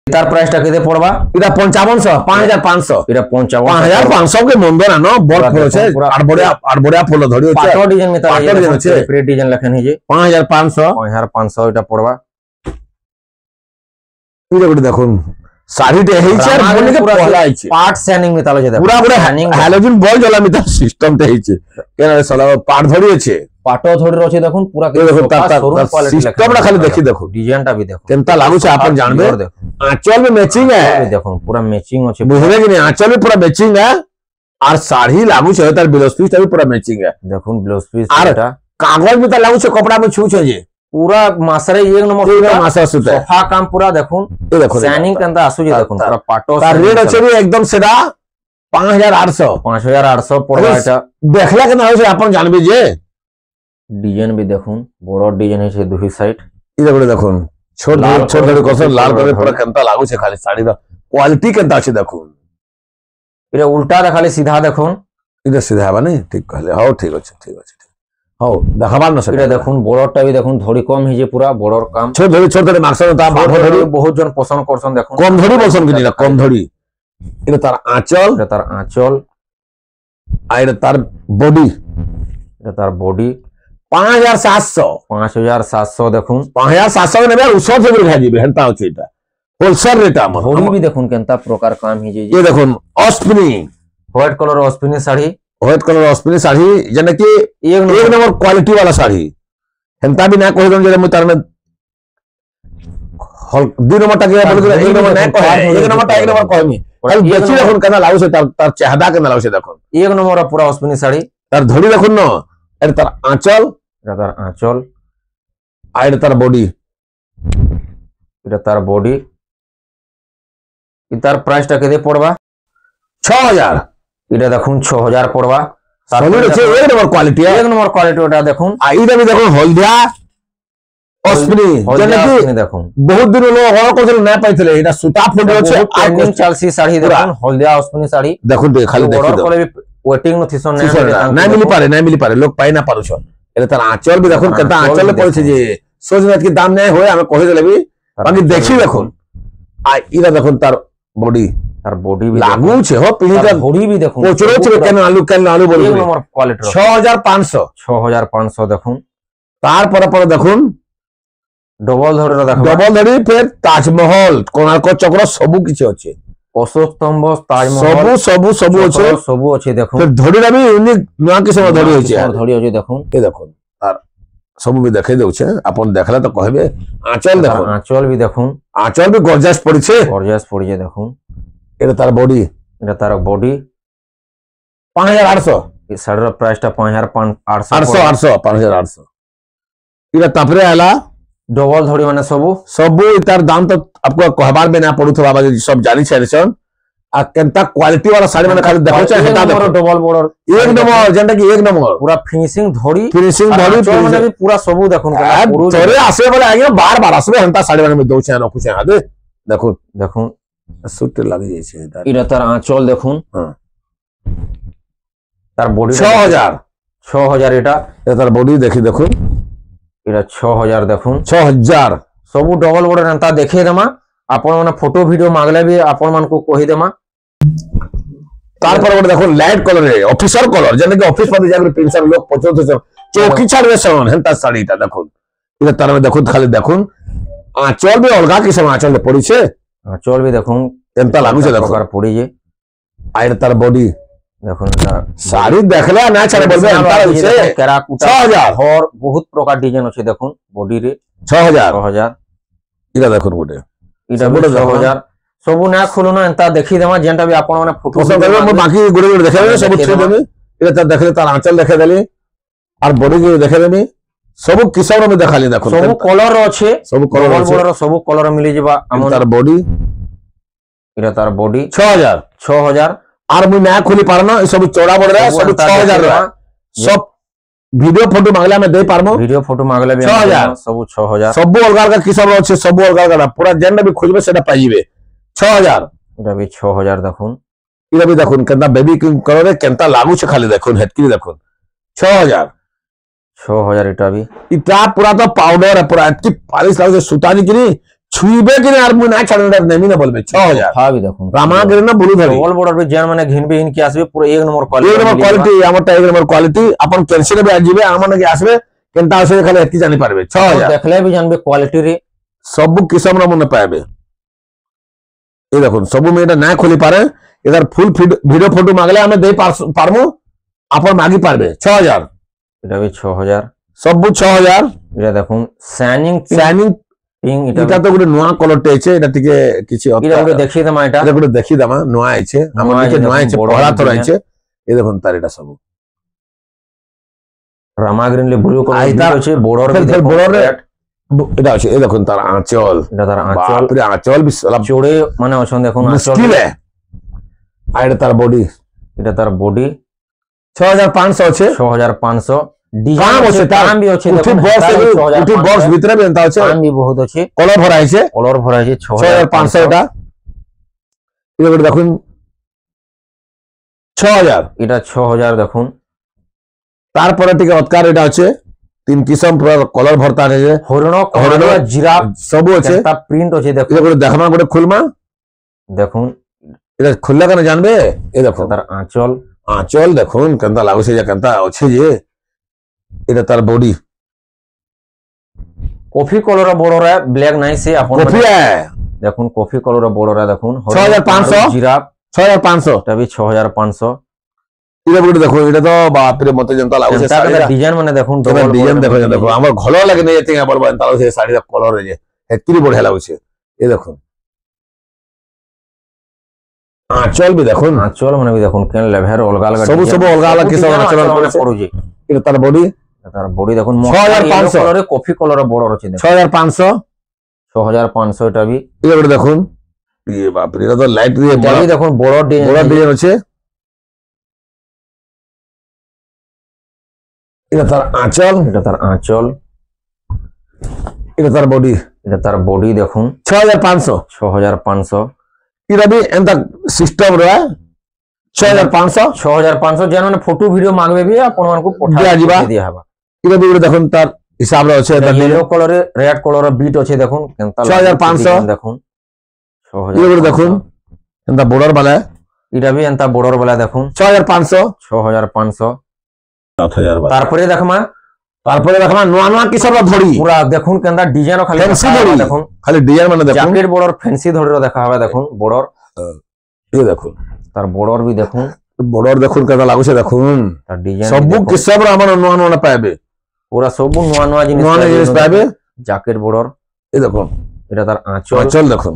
A: এটার প্রাইসটা কেদে পড়বা
B: এটা 5500 5500
A: এটা 55
B: 5500 के মন্দ না নো বড়
A: পুরা
B: ফুল আছে
A: পুরা-
B: আর বড়িয়া ফুল ধরি আছে
A: পাটো ডিজাইন মেতা
B: পাটো ডিজাইন আছে।
A: সেপারেট ডিজাইন লেখেন এই যে
B: 5500
A: 5500 এটা পড়বা
B: এটা গোটে দেখুন শাড়িটা হেইছে আর
A: রামায়ণ
B: বলিকে
A: পুরা
B: পহলা আইছে
A: পার্ট স্যানিং মেতা লজে দেখো
B: পুরা পুরা
A: স্যানিং
B: হ্যালোজিন বল জ্বলামি তার সিস্টেমটা হেইছে কেন সলা পাট ধরি আছে
A: পাটো ধরে রয়েছে দেখুন পুরা
B: এই দেখুন তার সিস্টেমটা খালি দেখি দেখো
A: ডিজাইনটা भी দেখো
B: কেনতা লাগুছে আপন জানবে
A: Pure দেখো
B: आंचल में मैचिंग है
A: দেখুন পুরা ম্যাচিং আছে
B: बुझले कि नहीं आंचल में पूरा मैचिंग है और साड़ी लागू छे तार ब्लाउज पीस भी पूरा मैचिंग है
A: দেখুন ব্লাউজ পিস
B: আর
A: এটা
B: कागज में तो लागू छे कपड़ा में छू छे जे
A: পুরা মাসরে এক নম্বর
B: ये
A: পুরা
B: मासा सुता है
A: সফা কাম পুরা দেখুন
B: ये देखो
A: শাইনিং কেনতা আসুছে
B: তার-
A: দেখুন
B: তার-
A: পুরা পাটো
B: तार रेट अच्छे भी एकदम सेदा 5800
A: 5800 পড়বা
B: अरे,
A: এটা
B: देखला के ना होছে আপন জানবি যে
A: ডিজাইন भी দেখুন বড় ডিজাইন আছে দুই সাইড
B: ये देखो देखो छोट
A: लाल
B: छोट
A: कलर
B: छोट कसर लाल
A: कलर
B: कलर पूरा
A: कलर।
B: केनता लागू छे खाली साड़ी दा क्वालिटी केनता আছে দেখুন
A: এটা উল্টা দেখালে সিধা দেখুন
B: এটা সিধা হবে না ঠিক कहले हां ठीक আছে ঠিক আছে हां দেখাবার না
A: এটা দেখুন বড়টা भी দেখুন ধরি কম হিজে পুরা বড়র কাম
B: ছোট ধরি ছোট ধরি মার্কস তা বাপ ধরি
A: বহুত জন পছন্দ করছেন দেখুন
B: কম ধরি বলছেন কি না কম ধরি এটা তার আঁচল
A: এটা তার আঁচল
B: আর এটা তার বডি
A: এটা তার বডি
B: 5700
A: 5700 দেখুন
B: 5700 নেবে আর উসব থেকে রেখা দিবে হেনতা হচ্ছে এটা হোলসেল রেট আমার
A: ধরি भी দেখুন কেনতা প্রকার কাম হিজে
B: ये দেখুন অস্পিনি
A: হোয়াইট কালার অস্পিনি শাড়ি
B: হোয়াইট কালার অস্পিনি শাড়ি যেটা কি
A: এক
B: एक नंबर क्वालिटी वाला शाड़ी हेनता भी ना कहि दम जे मुई तार में दुई नंबर टाके बोल के एक नंबर ना कहे एक नंबर टा एक नंबर कहमी খালি দেখি দেখুন কেন লাগুছে তার তার চেহারা কেন লাগুছে দেখুন
A: এক নম্বর পুরা অস্পিনি শাড়ি
B: তার ধরি দেখুন না এটা তার আঁচল
A: এটা তার আঁচল
B: আর এটা তার বডি
A: এটা তার বডি তার প্রাইসটা কেদে পড়বা
B: 6000
A: এটা দেখুন 6000 পড়বা
B: সলিড আছে এক নম্বর কোয়ালিটি
A: এক নম্বর কোয়ালিটি ওটা দেখুন
B: আর এইটা भी দেখুন হলদিয়া অস্পিনি যেটা কি
A: অস্পিনি দেখুন
B: বহুত দিন হলো অর্ডার করছিল না পাইছিলে এটা সুতা ফুটে আছে আর
A: ট্রেন্ডিং চালসি শাড়ি দেখুন হলদিয়া অস্পিনি শাড়ি
B: দেখুন তো খালি দেখি
A: অর্ডার
B: দাও
A: করে ওয়েটিং নথিসন
B: না মিলি পারে লোক পাই না পারুছ এটা তার আঁচল भी দেখুন কেতা আঁচলে পড়েছে যে সোজনাথ কি দাম নেই হয় আমি কই দেলে भी বাকি দেখি দেখুন আর ইরা দেখুন তার বডি
A: তার বডি भी
B: লাগু ছে হো পিনিটা
A: বডি भी দেখুন
B: প্রচুর ছিল কেন আলু বলি
A: এক নম্বর কোয়ালিটি
B: 6500
A: 6500 দেখুন
B: তারপরে পরে দেখুন
A: ডবল ধরে দেখুন
B: ডবল ধরি ফের তাজমহল কোণার্ক চক্র সবু কিছু আছে
A: অশোক স্তম্ভ তাজমহল
B: সবু আছে
A: সবু আছে দেখুন
B: ফের ধরি না भी यूनिक নয়া কিসম ধরি হইছে
A: ধরি আছে দেখুন
B: এ দেখুন আর সবু भी দেখাই দেউছে আপন দেখলে তো কইবে আঁচল দেখুন
A: আঁচল भी দেখুন
B: আঁচল भी গর্জাস পড়িছে
A: গর্জিয়াস পড়িছে দেখুন
B: এটা তার বডি
A: এটা তার বডি
B: 5800
A: এই শাড়ির প্রাইসটা 5800
B: 5800 এটা তারপরে আলা
A: ডবল ধরি মানে সবু
B: সবু তার দাম তো आपको कहबार में ना पड़ुथबा बाजे सब जानी छेसन आ केनता क्वालिटी वाला साड़ी মানে খালি দেখো চাই হেটা দেখো
A: ডবল বড়
B: এক নম্বর যেটা কি এক নম্বর
A: পুরা ফিনিশিং ধরি
B: ফিনিশিং ধরি
A: মানে भी পুরা সবু দেখুন
B: তোরে আসে বলে আগে বার আসবে হেনতা সাড়ি মানে দউছে না কুছে আদে দেখুন
A: দেখুন
B: সুট লাগি যাইছে এটা
A: এটা তার আঁচল দেখুন
B: হ্যাঁ
A: তার বডি
B: 6000
A: এটা
B: তার বডি দেখি দেখুন
A: এটা 6000 দেখুন
B: 6000
A: সবু ডবল বড় তা দেখে দেমা আপন মানে ফটো ভিডিও মাগলে भी আপন মান কো কহি দেমা
B: তারপর বড় দেখুন লাইট কালারে অফিসার কালার যেটা কি অফিস পাতে যাবে পেনশন লোক পছন্দ হচ্ছে চৌকি ছাড়বে সমান হেনতা শাড়িটা দেখুন এটা তার মানে দেখুন খালি দেখুন আঁচল भी অলগা কি সময় আঁচলে পড়িছে
A: আঁচল भी দেখুন
B: হেনতা লাগুছে দেখুন
A: প্রকার পড়িছে
B: আর তার বডি
A: দেখুন এটা
B: শাড়ি দেখলে না ছাড়ে বলবে এন্তা হইছে
A: কেরাকুটা
B: 6000
A: ঘর বহুত প্রকার ডিজাইন আছে দেখুন বডি রে
B: 6000
A: 6000
B: এটা দেখুন গোটে
A: এটা বি 6000 সবু না খুলো না এন্তা দেখি দেমা যেটা বি আপন মানে ফটো
B: পছন্দ করবে মই বাকি গোটে গোটে দেখে দেবে সব ছেড়ে দেবে এটা তার দেখলে তার আঁচল দেখে দেলি আর বডি যে দেখে দেবে সব কিসম রে দেখালি দেখুন
A: সবু কলর আছে
B: সব কলর আছে
A: বড় সবু কলর মিলি যাবা আমন
B: তার বডি
A: এটা তার বডি
B: 6000
A: 6000
B: আর মুই না খুলি পার না এই সব চড়া বড় সব 6000 টাকা সব ভিডিও ফটো মাগলে আমি দেই পারমু
A: ভিডিও ফটো মাগলে বি
B: 6000
A: সবু 6000
B: সব অলগা অলগা কিসম আছে সব অলগা অলগা পুরা যেটা বি খুঁজবে সেটা পাইবে 6000
A: এটা বি 6000 দেখুন
B: এটা বি দেখুন কেনতা বেবি করে কেনতা লাগুছে খালি দেখুন হেতকি দেখুন 6000
A: 6000 এটা বি
B: এটা পুরা তো পাউডার পুরা এতকি পালিশ লাগুছে সুতানি কিনি ছুইবে কিনি আর মুই না ছাড়লে নেমি না বলবে 6000
A: ভাবি দেখুন
B: রামাগের না বলু ধরি
A: ডবল বর্ডার বি যেন মানে ঘিনবে ইনকি আসবে পুরো এক নম্বর কোয়ালিটি
B: এক নম্বর কোয়ালিটি আমারটা এক নম্বর কোয়ালিটি আপন ক্যান্সেলে বি আসবে আমার নাকি আসবে কেনতা আসে খালি এতকি জানি পারবে 6000
A: দেখলে বি জানবে কোয়ালিটি রে
B: সবু কিসম র মনে পাইবে এই দেখুন সবু মে এটা না খুলি পারে এটার ফুল ভিডিও ফটো মাগলে আমি দেই পারমু আপন মাগি পারবে 6000
A: এটা বি 6000
B: সবু 6000
A: এটা দেখুন শাইনিং
B: শাইনিং
A: পিঙ্ক
B: এটা তো গোটে নয়া কলরଟେ আছে এটা ଟିକେ কিছু
A: এটা গোটে দেখি দেমা এটা
B: এটা গোটে দেখি দামা নয়া আছে আমার দিকে নয়া আছে পড়া তোর আছে এই দেখুন তার এটা সব
A: রামা গ্রিন লে ব্লু কলর
B: এটা
A: আছে বর্ডার বি
B: ফের বড় এটা আছে এই দেখুন তার আঁচল
A: এটা তার আঁচল
B: বাপরে আঁচল বিশাল
A: চড়ে মানে অছন দেখুন আঁচল
B: মুশকিল আর এটা তার বডি
A: এটা তার বডি
B: 6500 আছে
A: 6500
B: কাম
A: ডিজাইন
B: আছে
A: আছে
B: তার
A: কাম বি আছে
B: উঠি বক্স উঠি বক্স ভিতরে বি এন্তা আছে
A: কাম বি বহুত আছে
B: কলর ভরা আছে
A: কলর ভরা আছে
B: 6500 এটা এটা গোটে দেখুন 6000
A: এটা 6000 দেখুন
B: তারপরে টিকে অতকার এটা আছে তিন কিসম পুরো কলর ভরতা আছে
A: হরিণ
B: হরিণ,
A: কমলা জিরাফ
B: সবু আছে
A: তা প্রিন্ট আছে দেখুন
B: এটা গোটে দেখমা গোটে খুলমা
A: দেখুন
B: এটা খুললে কেন জানবে এই দেখো
A: তার আঁচল
B: আঁচল দেখুন কেনতা লাগুছে যে কেনতা আছে যে এটা তার বডি
A: কফি কলর বড়রা ব্ল্যাক নাই সে আপন
B: কফি
A: দেখুন কফি কলর বড়রা দেখুন
B: 6500
A: জিরাফ
B: 6500
A: এটা বি 6500
B: এটা গোটে দেখো এটা তো বাপরে মতে যেনতা লাগুছে শাড়িটা
A: ডিজাইন মানে দেখুন
B: এটা ডিজাইন দেখো দেখো আমার ভালো লাগে না এতে বলবো এনতা লাগুছে শাড়িটা কলর যে হেতকি বড়িয়া লাগুছে এই দেখুন আঁচল বি দেখুন
A: আঁচল মানে বি দেখুন কেন লেভের অলগা অলগা
B: সবু সবু অলগা অলগা কিসম আঁচল
A: মানে
B: পড়ছে
A: পড়ুজি
B: এটা তার বডি
A: তার বডি দেখুন
B: 6500
A: কলরে কফি কলর বড় আছে দেখুন
B: 6500
A: 6500 এটা বি
B: এটা গোটে দেখুন ইয়ে বাপরে এটা তো লাইট দিয়ে
A: এটা বি দেখুন বড়
B: বড়
A: ডিজাইন
B: ডিজাইন আছে এটা তার আঁচল
A: এটা তার আঁচল
B: এটা তার বডি
A: এটা তার বডি দেখুন
B: 6500
A: 6500
B: এটা বি এন্তা সিস্টেম রে 6500
A: 6500 যেন মানে ফটো ভিডিও মাগবে বি আপন মানকু
B: দিয়া
A: পঠা
B: ଯିବା।
A: দিয়া হবা
B: এটা বি গোটে দেখুন তার হিসাব রে আছে এটা
A: ইয়েলো কলরে রেড কলর বিট আছে দেখুন কেনতা
B: 6500
A: দেখুন
B: এটা গোটে দেখুন এন্তা বর্ডার বালা
A: এটা বি এন্তা বর্ডর বেলা দেখুন
B: 6500
A: 6500
B: 7000
A: তারপরে দেখমা
B: তারপরে দেখো নয়া নয়া কিসব ধরি
A: পুরা দেখুন কেনতা ডিজাইন খালি
B: ফ্যান্সি
A: দেখা
B: ধরি
A: হবা দেখুন
B: খালি ডিজাইন মানে দেখুন
A: জ্যাকেট বর্ডর ফ্যান্সি ধরির দেখা হবে দেখুন বর্ডর
B: এই দেখুন
A: তার বর্ডর বি দেখুন
B: বর্ডার দেখুন কেদা লাগুছে দেখুন
A: তার ডিজাইন
B: সবু কিসব আমার নয়া নয়া পাইবে
A: পুরা সবু নোয়া নোয়া জিনিস
B: নয়া নয়া জিনিস পাইবে
A: জ্যাকেট বর্ডর
B: এই দেখুন
A: এটা তার আঁচল
B: আঁচল দেখুন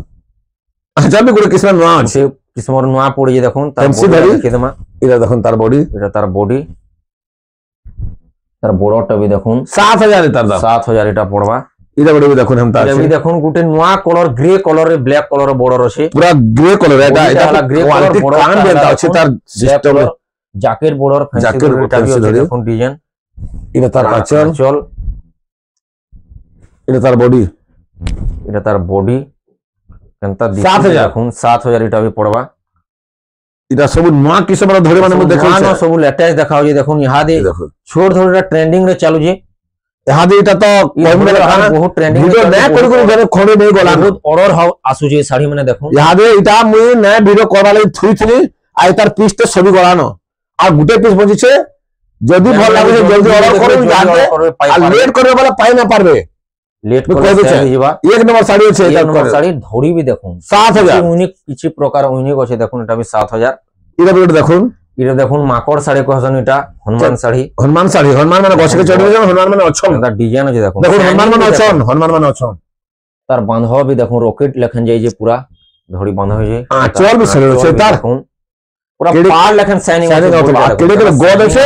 B: আঁচল বি গোটে কিসব নয়া আছে
A: সে কিসমর নোয়া পড়ে যে দেখুন তার
B: ফ্যান্সি
A: body
B: ধরি।
A: দেখিয়ে দেমা
B: এটা দেখুন তার বডি
A: এটা তার বডি তার বর্ডরটা বি দেখুন
B: 7000 তার দাম
A: 7000 এটা পড়বা
B: এটা বডি দেখুন হেমতা
A: এটা
B: আছে
A: বি দেখুন গুটে নোয়া কলর গ্রে কলরে ব্ল্যাক কলর বর্ডর আছে
B: পুরা গ্রে কলর এটা
A: বডিটা
B: এটা
A: হলা গ্রে
B: কোয়ালিটি
A: কলর
B: কাম
A: বড়
B: দেতা আছে তার system
A: jacket border fancy
B: jacket
A: ধরিটা বি
B: ফ্যান্সি
A: আছে
B: ধরি।
A: দেখুন ডিজাইন
B: এটা তার আঁচল
A: আঁচল
B: এটা তার বডি
A: এটা তার বডি কেনতা
B: 7000
A: দেখুন 7000 এটা বি পড়বা
B: এটা সব নয়া কিসব ধরে মানে মু দেখাইছে
A: সব লেটেস্ট দেখা হচ্ছে দেখুন ইহাদে
B: দেখুন
A: ছোট ধরে ট্রেন্ডিং রে চালুছে
B: এহাদে এটা তো কইমে দেখানা
A: বহুত ট্রেন্ডিং
B: ভিডিও না করি করি ধরে খড়ে নেই গলা
A: বহুত অর্ডর আসুছে শাড়ি মানে দেখুন
B: ইহাদে এটা মুই না ভিডিও করবা লাগি থুইছিলি আই তার পিসটা ছবি গলানো আর গুটে পিস বঞ্চিছে যদি ভাল লাগে জলদি অর্ডার করুন যাতে আর লেট করবে বলে পাই না পারবে
A: লেট
B: কই
A: করে
B: দিছে?
A: দিবা
B: এক নম্বর শাড়ি আছে এটা
A: এক নম্বর শাড়ি ধরি বি দেখুন
B: 7000
A: ইউনিক কিছু প্রকার ইউনিক আছে দেখুন এটা বি 7000
B: এটা ভিডিও দেখুন
A: এটা দেখুন মাকড় শাড়ি কহসন, এটা হনুমান শাড়ি।
B: হনুমান শাড়ি, হনুমান মানে গছকে চড়বে, হনুমান মানে অছন,
A: তার ডিজাইন আছে দেখুন,
B: দেখুন হনুমান মানে অছন, হনুমান মানে অছন।
A: তার বাঁধা বি দেখুন রকেট লেখেন যাই যে পুরা ধড়ি বাঁধা হয়েছে।
B: আঁচল বি সরে আছে তার,
A: দেখুন পুরা পার লেখেন শাইনিং আছে,
B: কেড়ে কেড়ে গদ আছে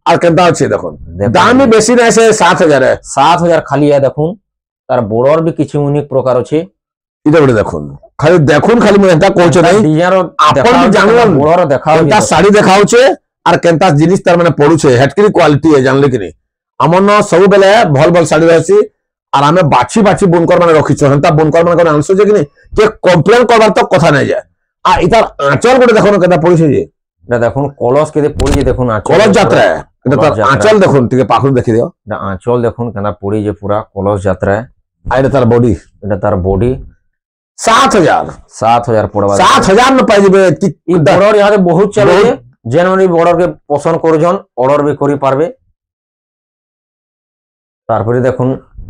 B: আর কেনতা আছে দেখুন। দাম বি বেশি না আছে, 7,000
A: 7,000 খালি দেখুন। তার বড়র বি কিছু ইউনিক প্রকার আছে,
B: এটা বলে দেখুন, খালি দেখুন, খালি মু এন্তা কইছ নাই,
A: ডিজাইন
B: আপন বি জানুন
A: বড়র দেখা
B: কেনতা শাড়ি দেখাউছে আর কেনতা জিনিস তার মানে পড়ুছে, হেটকি কোয়ালিটি है জানলে কি নি। আমন সব বেলে ভাল ভাল শাড়ি আছে আর আমি বাছি বাছি বুনকর মানে রখিছ, হেনতা বুনকর মানে কোন আনছো যে কি নি কে কমপ্লেন করবার তো কথা নাই যায়। আর এটার আঁচল গুলো দেখুন কেনতা পড়ুছে যে,
A: এটা দেখুন কলস কেতে পড়িছে দেখুন,
B: কলস যাত্রা, এটা তার আঁচল দেখুন, টিকে পাখুন দেখি দিও,
A: এটা আঁচল দেখুন কেনতা পড়িছে পুরা কলস যাত্রা।
B: আর এটা তার বডি,
A: এটা তার বডি।
B: 7,000
A: পড়বা,
B: 7,000 না পাই যাবে কি
A: বড়র ইহাতে বহুত চলে, যেন বড়র কে পছন্দ করজন অর্ডার বি করি পারবে। তারপরে দেখুন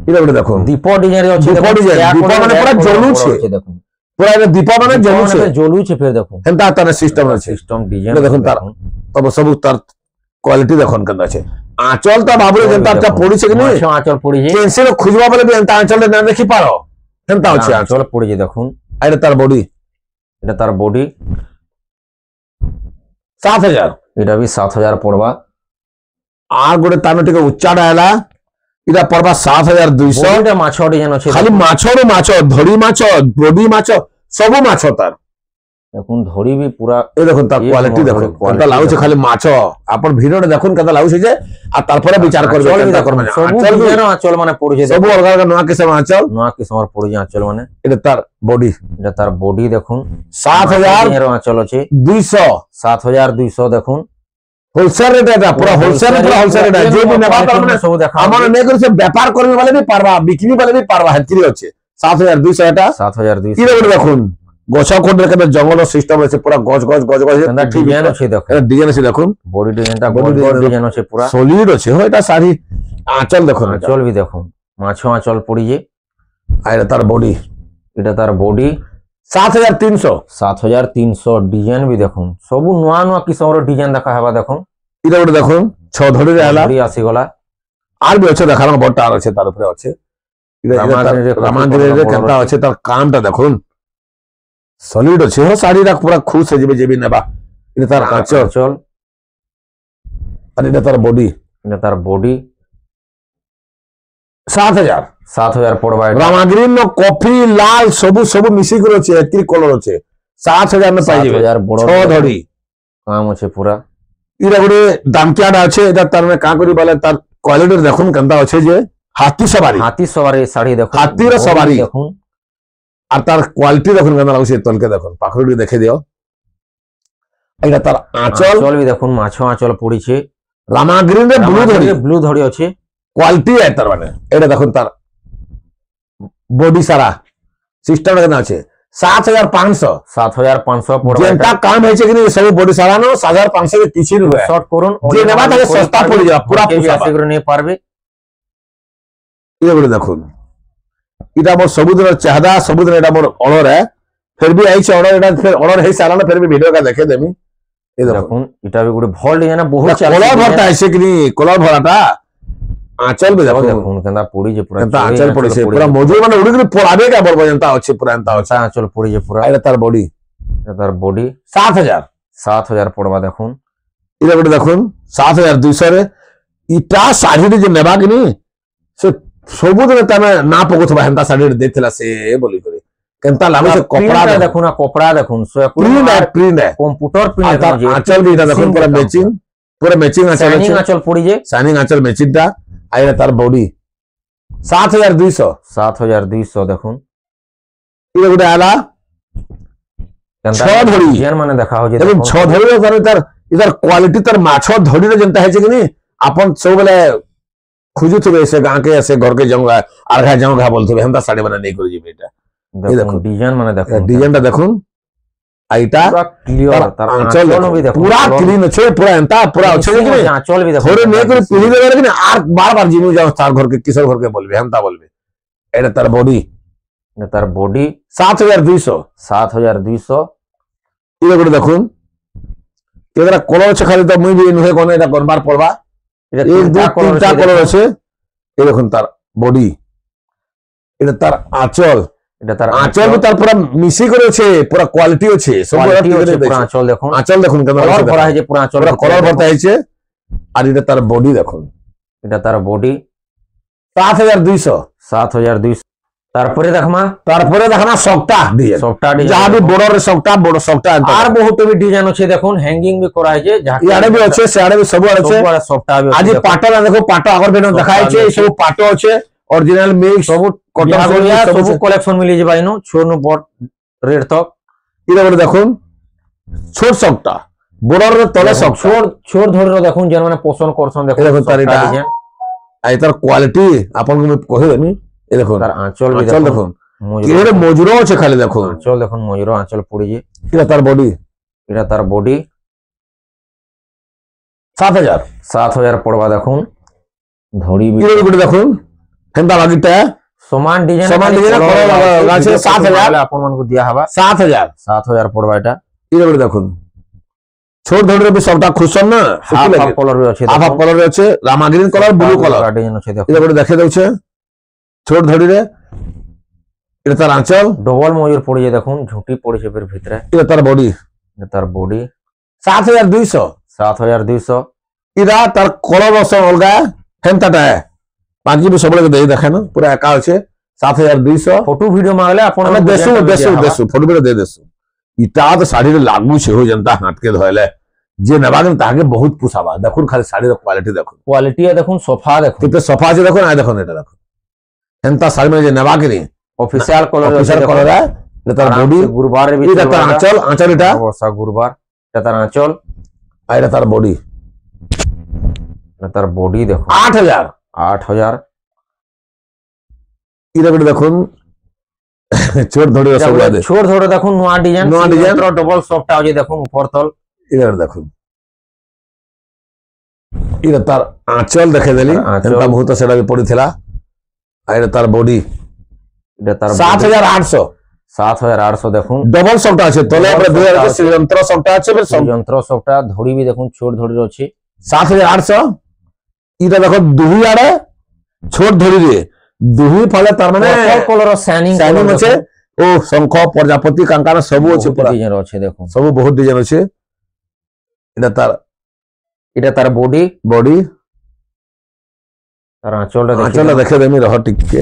B: এটা দেখুন
A: দীপ ডিজাইন আছে,
B: দীপ ডিজাইন, দীপ মানে পুরা জ্বলুছে
A: দেখুন,
B: পুরা এটা দীপ মানে জ্বলুছে,
A: জ্বলুছে ফের দেখুন,
B: হেনতা তার সিস্টেম আছে,
A: সিস্টেম ডিজাইন
B: দেখুন তার তবে সব তার কোয়ালিটি দেখুন কেন আছে। আঁচল তা বাবুরে যেনতা পড়িছে কি নি,
A: আঁচল পড়িছে,
B: পেন্সিল খুঁজবা বলে বি এনতা আঁচল না দেখি পারো, হেনতা আছে
A: আঁচল পড়িছে দেখুন।
B: আর এটা তার বডি,
A: এটা তার বডি
B: 7,000,
A: এটা বি 7,000 পড়বা।
B: আর গোটে তার টিকে উচ্চাটা এলা, এটা পড়বা 7,200।
A: এটা মাছ ডিজাইন আছে,
B: খালি মাছরু মাছ, ধড়ি মাছ, বডি মাছ, সবু মাছ তার
A: দেখুন, ধড়ি বি পুরা।
B: এই দেখুন তার কোয়ালিটি দেখুন কেনতা লাগুছে, খালি মাছ আপন ভিডিওটা দেখুন কেনতা লাগুছে যে, আর তারপরে বিচার করবে কেনতা করবে।
A: আঁচল মানে পড়িছে
B: সবু অলগা অলগা নয়া কিসম আঁচল,
A: নয়া কিসমর পড়িছে আঁচল মানে।
B: এটা তার বডি,
A: এটা তার বডি দেখুন,
B: 7,000
A: আঁচল আছে
B: 200,
A: 7,200 দেখুন।
B: হোলসেল রেট, এটা পুরো হোলসেল, পুরো হোলসেল রেট, যে বি নেবা পারবে না
A: সব দেখা
B: আমার নে করে ব্যাপার করবে বলে বি পারবা, বিক্রি বলে বি পারবা, হেতরি আছে 7,200 এটা।
A: 7,200
B: কি রে দেখুন গছা কোডের কেন জঙ্গল সিস্টেম আছে, পুরো গজ গজ গজ গজ
A: ডিজাইন আছে দেখুন,
B: এটা ডিজাইন আছে দেখুন,
A: বডি ডিজাইনটা ডিজাইন আছে পুরা
B: সলিড আছে। হয় এটা শাড়ি আঁচল দেখুন,
A: আঁচল বি দেখুন, মাছ আঁচল পড়িছে।
B: আর এটা তার বডি,
A: এটা তার বডি
B: 7,300।
A: 7,300 ডিজাইন বি দেখুন, সবু নয়া নয়া কিসমর ডিজাইন দেখা হবা দেখুন।
B: এটা ওটা দেখুন 6 ধরে এলা,
A: আসি গলা
B: আর বি আছে দেখানো বড়টা আর আছে, তার উপরে আছে রামাগিরির কেনটা আছে, তার কামটা দেখুন সলিড আছে। হো শাড়িটা পুরা খুশ হয়ে যাবে যে বি নেবা। এটা তার আঁচল, আর এটা তার বডি,
A: এটা তার বডি
B: 7,000।
A: 7,000 পড়বা।
B: রামাগিরির কফি লাল সবু সবু মিশি করে আছে, একই কলর আছে, 7,000 না পাই যাবে। 6 ধরি
A: কাম আছে পুরা।
B: এটা গোটে দামকিয়াটা আছে, এটা তার মানে কা করি বলে তার কোয়ালিটি দেখুন কেনটা আছে যে, হাতি সবারি,
A: হাতি সবারি শাড়ি দেখুন,
B: হাতির সবারি
A: দেখুন।
B: আর তার কোয়ালিটি দেখুন কেন লাগুছে, তলকে দেখুন পাখড়ি দেখে দিও। এটা তার আঁচল
A: বি দেখুন, মাছ আঁচল পড়িছে।
B: রামাগিরির ব্লু ধরি,
A: ব্লু ধরি আছে,
B: কোয়ালিটি আছে তার মানে। এটা দেখুন তার বডি সারা সিস্টেম কেন আছে 7,500।
A: 7,500 পড়বা।
B: যেটা কাম হয়েছে কি সব বডি সারানো 7,500 কে কিছু রুয়ে
A: শর্ট করুন,
B: যে নেবা তাকে সস্তা পড়ে যাবে, পুরা
A: আসি করে নিয়ে পারবে।
B: এগুলো দেখুন, এটা মোর ସବୁদিনের চাহিদা, ସବୁদিন এটা মোর অর্ডর है, फिर भी আইছে অর্ডর, এটা ফির অর্ডর হেই সারানো, फिर भी ভিডিও কা দেখে দেমি। এই
A: দেখুন এটা বি গুড়ে ভল ডিজাইন বহুত
B: কলর ভরটা আইছে কি নি, কলর ভরাটা আঁচল বি দেখুন,
A: দেখুন কেনটা পড়িছে পুরা,
B: কেনটা আঁচল পড়িছে পুরা মজুর মানে উড়ি করে পড়াবে কা বলবো যেনটা আছে পুরা এনটা আছে।
A: আঁচল পড়িছে পুরা।
B: এটা তার বডি,
A: এটা তার বডি
B: 7,000।
A: 7,000 পড়বা দেখুন।
B: এটা গোটে দেখুন 7,200 রে। ইটা শাড়িটি যে নেবা কি নি সে ସବୁଦିନେ ତମେ ନା ପକଉଥିବା ହେନ୍ତା ଶାଢୀ ଦେଇଥିଲା ସେ ବୋଲିକରି କେନ୍ତା ଲାଗୁଛି କପଡା
A: ଦେଖୁନ, କପଡା ଦେଖୁନ,
B: ପ୍ରିଣ୍ଟ
A: କମ୍ପ୍ୟୁଟର ପ୍ରିଣ୍ଟ।
B: ଆଞ୍ଚଲ ବି ଏଇଟା ଦେଖୁନ ପୁରା ମ୍ୟାଚିଂ
A: ଆଞ୍ଚଲ ପଡିଛି,
B: ସାଇନିଂ ଆଞ୍ଚଲ ମ୍ୟାଚିଂ ଟା। ଆଇଲା ତାର ବଡି 7,200।
A: 7,200 ଦେଖୁନ।
B: ଇଏ ଗୋଟେ ଆଲା 6 ଧଡ଼ି
A: ମାନେ ଦେଖା ହଉଛି
B: ଦେଖୁନ 6 ଧଡ଼ିରେ ତାର ଇଧର କ୍ୱାଲିଟି ତାର ମାଛ ଧଡ଼ିରେ ଯେନ୍ତା ହେଇଛି କି ନି ଆପଣ ସବୁବେଳେ খুঁজুথিবে সে গাঁকে সে ঘরকে জঙ্গা আরঘা জঙ্গা বলথিবে হেন্তা শাড়ি মানে নেই করে যাবে। এটা
A: দেখুন ডিজাইন মানে দেখুন,
B: ডিজাইনটা দেখুন, আইটা
A: পুরা ক্লিয়ার, তার আঁচল বি দেখুন
B: পুরা ক্লিন আছে, পুরা এন্তা পুরা আছে কি নি
A: আঁচল বি দেখুন।
B: ধরে নেই করে পিহি দেবে কি না আর বারবার জিমু যাও তার ঘরকে কিশোর ঘরকে বলবে হেন্তা বলবে। এটা তার বডি,
A: এটা তার বডি
B: 7,200।
A: 7,200।
B: এটা করে দেখুন এরা কলর আছে খালি তো মুই বি নুহে কোন এটা করবার পড়বা
A: এটা
B: এক দুই
A: তিনটা
B: তিনটা কলর
A: দেখুন।
B: আছে এই দেখুন তার বডি এটা তার আঁচল
A: এটা তার
B: আঁচল বি তার পুরা মিশি করেছে পুরা কোয়ালিটি আছে সব
A: কোয়ালিটি আছে পুরো আঁচল দেখুন,
B: আঁচল দেখুন কেন
A: কলর ভরা হয়েছে পুরো আঁচল,
B: পুরা কলর ভর্তা হয়েছে আর এটা তার বডি দেখুন
A: এটা তার বডি
B: 7200
A: 7200। তারপরে দেখমা
B: তারপরে দেখো না সবটা ডিজাইন
A: সবটা
B: যাহা বি বড় সবটা বড় সবটা
A: আর বহুত বি ডিজাইন আছে দেখুন, হ্যাঙ্গিং বি করা হয়েছে,
B: ইয়াড়ে বি আছে সিয়াড়ে বি সব আছে
A: সবটা বি
B: আজ পাটো না দেখো পাটো আগর বেন দেখা হয়েছে এই সব পাটো আছে অরিজিনাল মিক্স
A: সব
B: কটন
A: সব কালেকশন মিলি যাবে ইনো ছোট বড় রেড তক।
B: এটা বলে দেখুন ছোট সবটা বড়র তলে সব
A: ছোট ছোট ধরে দেখুন যেন মানে পছন্দ করছেন দেখুন
B: দেখুন তার
A: সবটা
B: এটা
A: ডিজাইন,
B: আর তার কোয়ালিটি আপনাকে আমি কহে দেমি এই দেখুন
A: তার আঁচল বি
B: আঁচল দেখুন
A: মজুরি
B: এর মজুরও আছে খালি দেখুন
A: আঁচল দেখুন, মজুরি আঁচল পড়িছে,
B: এটা তার বডি
A: এটা তার বডি
B: 7000
A: 7000 পড়বা দেখুন। ধড়ি বি
B: এর গুলো দেখুন হেন্দা লাগিটা
A: সমান ডিজাইন
B: সমান ডিজাইন কলর আছে 7000
A: আপন মানকু দিয়া হবা
B: 7000
A: 7000 পড়বা এটা।
B: এর গুলো দেখুন ছোট ধরে বি সবটা খুশন না
A: হাফ হাফ কলর বি আছে
B: হাফ হাফ কলর আছে রামা green colour blue colour
A: design আছে দেখুন,
B: এটা বলে দেখে দেউছে ছোট ধড়িরে এটা তার আঁচল
A: ডবল মজুর পড়িছে দেখুন, ঝুঁটি পড়িছে এর ভিতরে,
B: এটা তার বডি
A: এটা তার বডি
B: 7200
A: 7200।
B: এটা তার কলর রস অলগা হেমতাটা বাকি বি সবলে দেই দেখেন পুরা একা আছে 7200
A: ফটো ভিডিও মাগলে আপন
B: ଆମେ ଦେଶୁ ଫଟୋ ଭିଡିଓ ଦେଇ ଦେଶୁ ଇଟା ତ ଶାଢୀରେ ଲାଗୁଛି ହଉ ଯେନ୍ତା ହାତକେ ଧଇଲେ ଯେ ନେବା କିନ୍ତୁ ତାହାକେ ବହୁତ ପୁଷାବା ଦେଖୁନ ଖାଲି ଶାଢୀର କ୍ୱାଲିଟି ଦେଖୁନ
A: কোয়ালিটি দেখুন, সোফা দেখুন,
B: କେତେ ସଫା ଅଛି ଦେଖୁନ ଆଇ ଦେଖୁନ ଏଟା ଦେଖୁନ ହେନ୍ତା ଶାଢୀ ମାନେ ଯେ ନେବା କିନି
A: অফিসিয়াল কলর
B: ଅଫିସର কলର এটা তার বডি
A: গুরুবার রে
B: এটা তার আঁচল আঁচল এটা
A: বর্ষা গুরুবার, এটা তার আঁচল,
B: আর এটা তার বডি
A: এটা তার বডি দেখুন
B: 8000
A: 8000।
B: এটা করে দেখুন ছোট ধরে সব দে
A: ছোট ধরে দেখুন নোয়া ডিজাইন,
B: নোয়া ডিজাইন।
A: ডবল সফটটা আছে দেখুন উপর তল,
B: এটা দেখুন এটা তার আঁচল দেখে দেলি
A: তার আঁচল।
B: হেন্তা বহুত সেটা ବି পড়িଥିଲା আর এটা তার বডি
A: এটা তার
B: 7800
A: 7800 দেখুন,
B: ডবল সবটা আছে তলে
A: Double
B: আমরা
A: সবটা
B: 2000
A: আছে।
B: শ্রীযন্ত্র সবটা আছে ফির সব
A: যন্ত্র সবটা ধড়ি বি দেখুন ছোট ধড়ি আছে,
B: 7800 এটা দেখো দুই আড়ে ছোট ধরি রে দুই ফলে তার মানে
A: কলর শাইনিং
B: শাইনিং আছে ও শঙ্খ প্রজাপতি কাঙ্কান সবু আছে পুরা
A: ডিজাইন আছে দেখুন,
B: সবু বহুত ডিজাইন আছে এটা তার
A: এটা তার বডি,
B: বডি
A: তার আঁচলটা
B: আঁচল
A: দেখুন,
B: দেখে দেমি রহ টিকে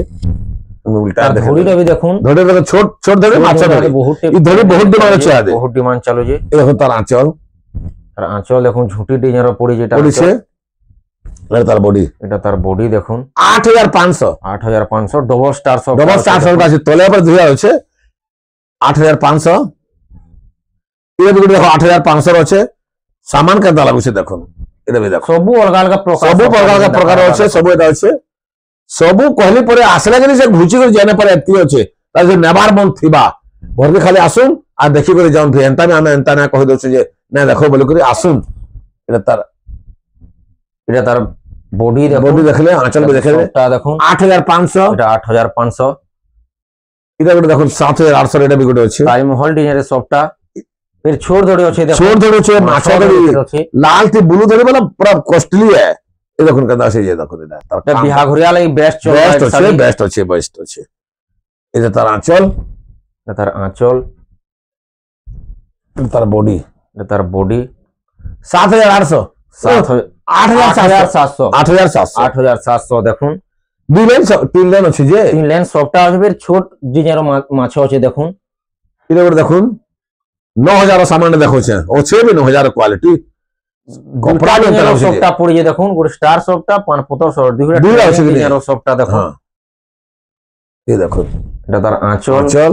B: আমি উল্টা
A: তার
B: দেখে
A: ধড়িটা বি দেখুন,
B: ধরে দেখো ছোট ছোট ধরে মাছ ধরে
A: বহুত
B: এই ধড়ি বহুত ডিমান্ড আছে আদে
A: বহুত ডিমান্ড চালু যে,
B: এই দেখো তার আঁচল
A: তার আঁচল দেখুন ঝুঁটি ডিজাইন পড়ি যেটা
B: পড়িছে এটা তার বডি
A: এটা তার বডি দেখুন
B: 8500
A: 8500 ডবল স্টার সব
B: ডবল স্টার সবটা আছে তলে উপরে দুই আছে 8500 এটা বিগুড়ি দেখো 8500 আছে সামান কেনতা লাগুছে দেখুন এটা বি দেখো
A: সবু অলগা অলগা প্রকার
B: সবু প্রকার আছে সবু এটা আছে সবু কহলি পরে আসলে যদি সে ঘুচি করে জানে পরে এতি আছে তার যে নেবার মন থিবা ঘরকে খালি আসুন আর দেখি করে যাউন ফি এন্তা আমি এন্তা না কই দউছি যে না দেখো বলি করে আসুন এটা তার
A: বডি দেখুন,
B: বডি দেখলে আঁচল বি দেখলে
A: সবটা দেখুন
B: 8500
A: এটা 8500।
B: এটা করে দেখুন 7800 এটা বিগুড়ি আছে
A: তাজমহল ডিজাইনের সবটা ফির ছোট ধড়ি আছে দেখুন,
B: छोड़ दो छे माछा
A: ধড়ি
B: दड़ी
A: আছে,
B: लाल थी ब्लू दड़ी मतलब पूरा कॉस्टली है ये देखो कदा से ये देखो এটা
A: এটা বিহা ঘরিয়া লাগি বেস্ট চল
B: বেস্ট আছে এটা তার আঁচল
A: তার আঁচল,
B: তার বডি
A: এটা তার বডি
B: 7800
A: 8700
B: 8700
A: 8700 দেখুন,
B: দুই লাইন তিন লাইন আছে যে
A: তিন লাইন সবটা আছে ফির ছোট ডিজাইনের মাছ আছে দেখুন,
B: এটা করে দেখুন 9000 সামান দেখোছে ও ছে भी 9000 क्वालिटी কপড়া
A: দুইটা
B: में
A: ডিজাইনের
B: तरह
A: সবটা পড়িয়ে দেখুন, গোটে স্টার সবটা পান পতর সব
B: দুইটা আছে কি
A: ডিজাইনের সবটা দেখুন,
B: हां ये देखो
A: এটা তার আঁচল,
B: আঁচল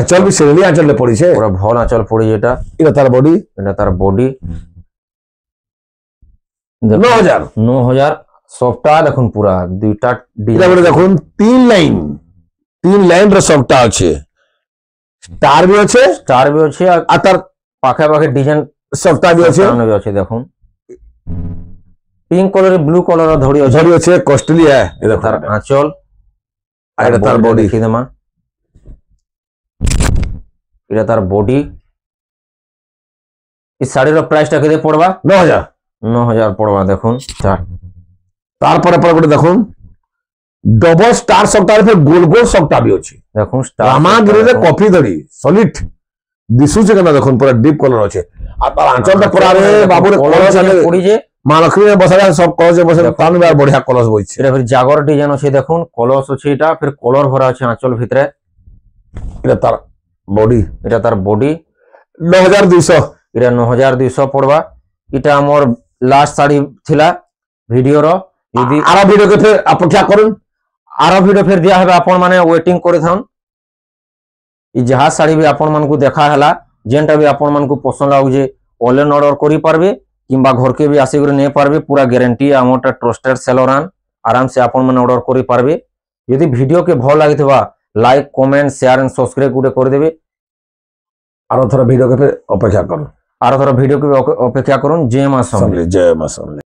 B: আঁচল भी সেলি আঁচলে পড়িছে
A: পুরো ভল আঁচল পড়িয়ে এটা,
B: এটা তার বডি
A: এটা তার বডি
B: 9000
A: 9000 সবটা দেখুন পুরা দুইটা
B: এটা করে দেখুন তিন লাইন র সবটা আছে স্টার भी আছে
A: স্টার বি আছে
B: আর তার
A: পাখে পাখে ডিজাইন
B: সবটা भी আছে
A: আছে দেখুন, পিঙ্ক কালার ব্লু কালার ধড়ি আছে,
B: ধরি আছে কস্টলি है ये देखो
A: তার আঁচল
B: আর এটা তার বডি
A: দেখি দেমা, এটা তার বডি ଇ ଶାଢୀର ପ୍ରାଇସ୍ ଟା କେତେ ପଡବା?
B: 9000
A: 9000 ପଡବା। দেখুন
B: তারপরে পরে গোটে দেখুন ডবল স্টার সক্তারে ফের গোল গোল সক্তা বি আছে
A: দেখুন
B: রামাগিরিরে কফি ধরি সলিড দিশুছে কেন দেখুন পুরা ডিপ কলর আছে আর তার আঁচলটা পুরা রে বাবুরে কলর চালে
A: পড়ি যে
B: মা লক্ষ্মী বসা সব কলসে বসে তার আর বড়িয়া কলস বইছে।
A: এটা ফির জাগর ডিজাইন আছে দেখুন, কলস আছে, এটা ফির কলর ভরা আছে আঁচল ভিতরে।
B: এটা তার বডি,
A: এটা তার বডি।
B: 9200
A: এটা 9200 পড়বা। এটা আমার লাস্ট শাড়ি থিলা ভিডিওর। যদি
B: আরো ভিডিওকে ফের অপেক্ষা করুন,
A: আরো ভিডিও ফের দিয়া হবে, আপন মানে ওয়েটিং করে থাকুন। ই যাহা শাড়ি বি আপন মানকু দেখা হেলা, যেনটা বি আপন মানকু পছন্দ লাগুছে অনলাইন অর্ডর করি পারবে কিংবা ঘরকে বি আসি করে নিয়ে পারবে। পুরা গ্যারেন্টি আমারটা ট্রাস্টেড সেলরান, আরামসে আপন মানে অর্ডর করি পারবে। যদি ভিডিওকে ভাল লাগিথিবা like comment share and subscribe গুটে করে দেবে।
B: আরো থর ভিডিওকে ফের অপেক্ষা করুন,
A: আরো থর ভিডিওকে অপেক্ষা করুন। জয় মা সমলেই।
B: জয় মা সমলেই।